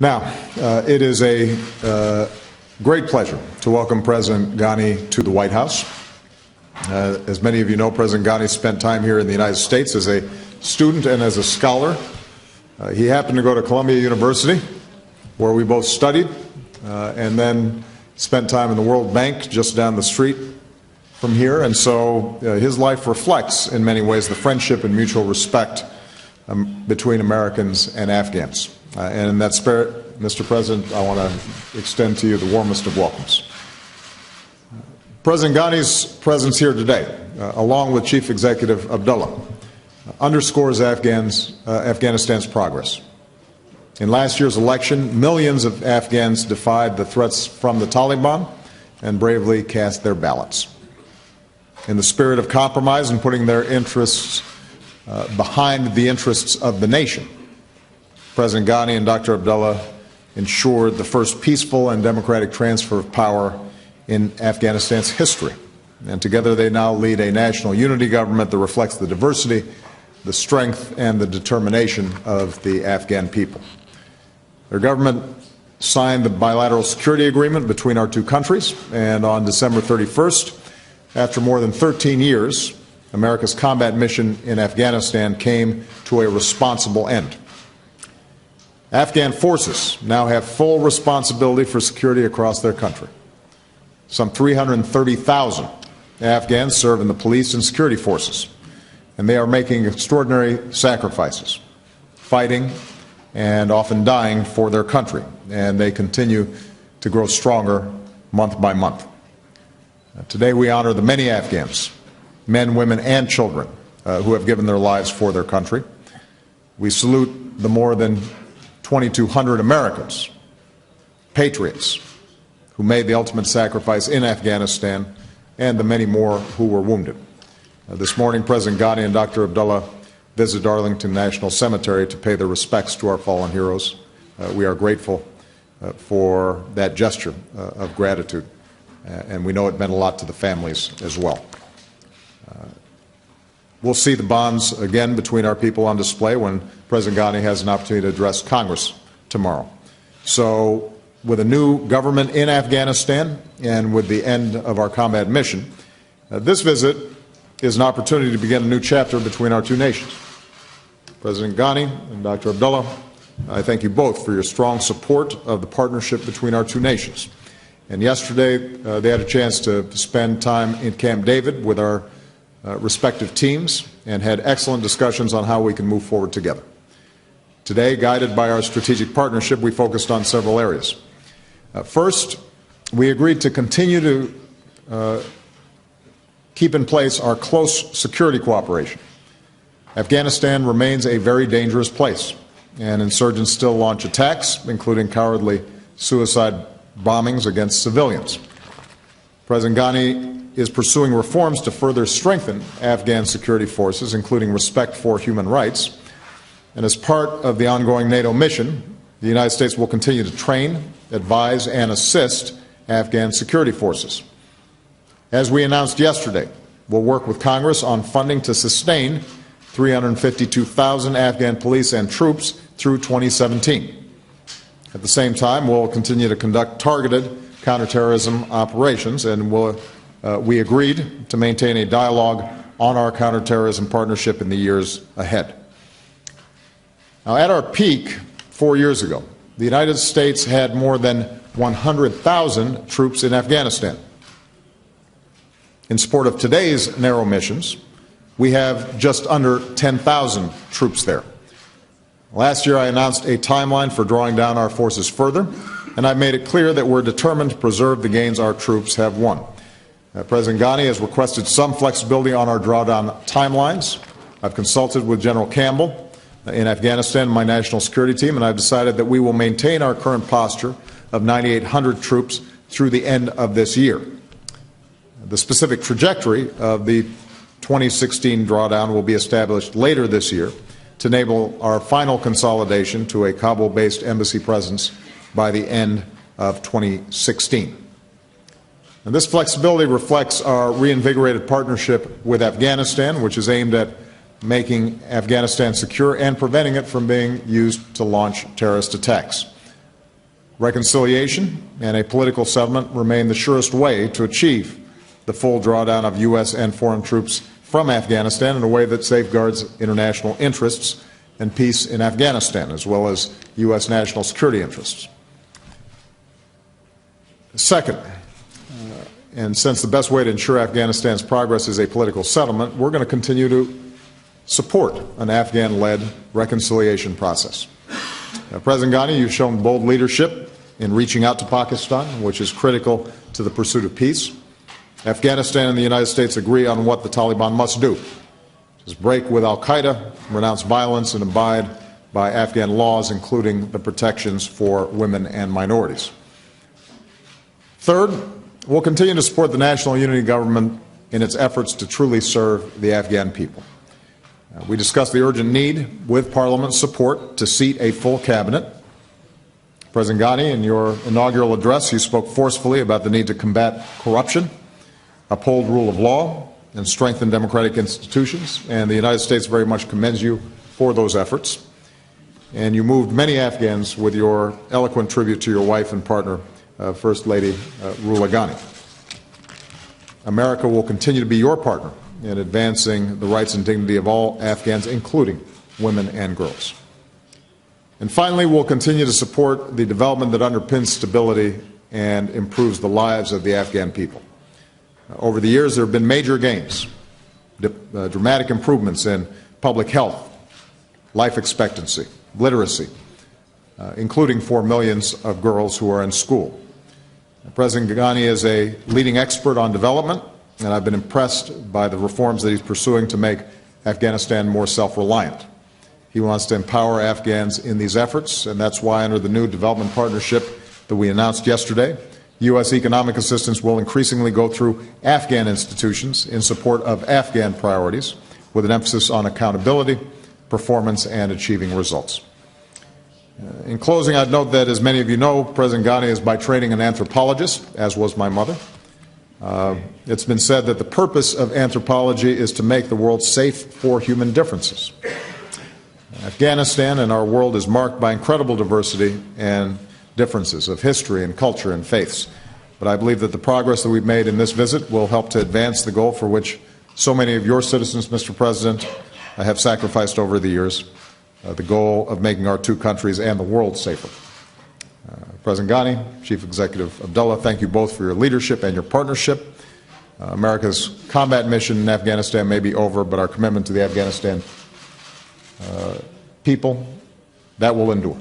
Now, it is a great pleasure to welcome President Ghani to the White House. As many of you know, President Ghani spent time here in the United States as a student and as a scholar. He happened to go to Columbia University, where we both studied, and then spent time in the World Bank just down the street from here. And so his life reflects, in many ways, the friendship and mutual respect between Americans and Afghans. And in that spirit, Mr. President, I want to extend to you the warmest of welcomes. President Ghani's presence here today, along with Chief Executive Abdullah, underscores Afghanistan's progress. In last year's election, millions of Afghans defied the threats from the Taliban and bravely cast their ballots. In the spirit of compromise and putting their interests behind the interests of the nation, President Ghani and Dr. Abdullah ensured the first peaceful and democratic transfer of power in Afghanistan's history. And together they now lead a national unity government that reflects the diversity, the strength, and the determination of the Afghan people. Their government signed the bilateral security agreement between our two countries, and on December 31st, after more than 13 years, America's combat mission in Afghanistan came to a responsible end. Afghan forces now have full responsibility for security across their country. Some 330,000 Afghans serve in the police and security forces, and they are making extraordinary sacrifices, fighting and often dying for their country, and they continue to grow stronger month by month. Today we honor the many Afghans, men, women, and children who have given their lives for their country. We salute the more than 2,200 Americans, patriots, who made the ultimate sacrifice in Afghanistan, and the many more who were wounded. This morning, President Ghani and Dr. Abdullah visited Arlington National Cemetery to pay their respects to our fallen heroes. We are grateful for that gesture of gratitude, and we know it meant a lot to the families as well. We'll see the bonds again between our people on display when President Ghani has an opportunity to address Congress tomorrow. So, with a new government in Afghanistan and with the end of our combat mission, this visit is an opportunity to begin a new chapter between our two nations. President Ghani and Dr. Abdullah, I thank you both for your strong support of the partnership between our two nations. And yesterday, they had a chance to spend time in Camp David with our respective teams and had excellent discussions on how we can move forward together. Today, guided by our strategic partnership, we focused on several areas. First, we agreed to continue to keep in place our close security cooperation. Afghanistan remains a very dangerous place, and insurgents still launch attacks, including cowardly suicide bombings against civilians. President Ghani is pursuing reforms to further strengthen Afghan security forces, including respect for human rights. And as part of the ongoing NATO mission, the United States will continue to train, advise, and assist Afghan security forces. As we announced yesterday, we'll work with Congress on funding to sustain 352,000 Afghan police and troops through 2017. At the same time, we'll continue to conduct targeted counterterrorism operations, and we agreed to maintain a dialogue on our counterterrorism partnership in the years ahead. Now, at our peak 4 years ago, the United States had more than 100,000 troops in Afghanistan. In support of today's narrow missions, we have just under 10,000 troops there. Last year, I announced a timeline for drawing down our forces further, and I made it clear that we're determined to preserve the gains our troops have won. President Ghani has requested some flexibility on our drawdown timelines. I've consulted with General Campbell in Afghanistan, my national security team, and I've decided that we will maintain our current posture of 9,800 troops through the end of this year. The specific trajectory of the 2016 drawdown will be established later this year to enable our final consolidation to a Kabul-based embassy presence by the end of 2016. And this flexibility reflects our reinvigorated partnership with Afghanistan, which is aimed at making Afghanistan secure and preventing it from being used to launch terrorist attacks. Reconciliation and a political settlement remain the surest way to achieve the full drawdown of U.S. and foreign troops from Afghanistan in a way that safeguards international interests and peace in Afghanistan, as well as U.S. national security interests. Second, and since the best way to ensure Afghanistan's progress is a political settlement, we're going to continue to support an Afghan-led reconciliation process. President Ghani, you've shown bold leadership in reaching out to Pakistan, which is critical to the pursuit of peace. Afghanistan and the United States agree on what the Taliban must do: is break with al-Qaeda, renounce violence, and abide by Afghan laws, including the protections for women and minorities. Third, we'll continue to support the National Unity Government in its efforts to truly serve the Afghan people. We discussed the urgent need, with Parliament's support, to seat a full cabinet. President Ghani, in your inaugural address, you spoke forcefully about the need to combat corruption, uphold rule of law, and strengthen democratic institutions, and the United States very much commends you for those efforts. And you moved many Afghans with your eloquent tribute to your wife and partner, First Lady Rula Ghani. America will continue to be your partner in advancing the rights and dignity of all Afghans, including women and girls. And finally, we'll continue to support the development that underpins stability and improves the lives of the Afghan people. Over the years, there have been major gains, dramatic improvements in public health, life expectancy, literacy, including for millions of girls who are in school. President Ghani is a leading expert on development, and I've been impressed by the reforms that he's pursuing to make Afghanistan more self-reliant. He wants to empower Afghans in these efforts, and that's why, under the new development partnership that we announced yesterday, U.S. economic assistance will increasingly go through Afghan institutions in support of Afghan priorities, with an emphasis on accountability, performance, and achieving results. In closing, I'd note that, as many of you know, President Ghani is by training an anthropologist, as was my mother. It's been said that the purpose of anthropology is to make the world safe for human differences. Afghanistan and our world is marked by incredible diversity and differences of history and culture and faiths. But I believe that the progress that we've made in this visit will help to advance the goal for which so many of your citizens, Mr. President, have sacrificed over the years, the goal of making our two countries and the world safer. President Ghani, Chief Executive Abdullah, thank you both for your leadership and your partnership. America's combat mission in Afghanistan may be over, but our commitment to the Afghanistan people, that will endure.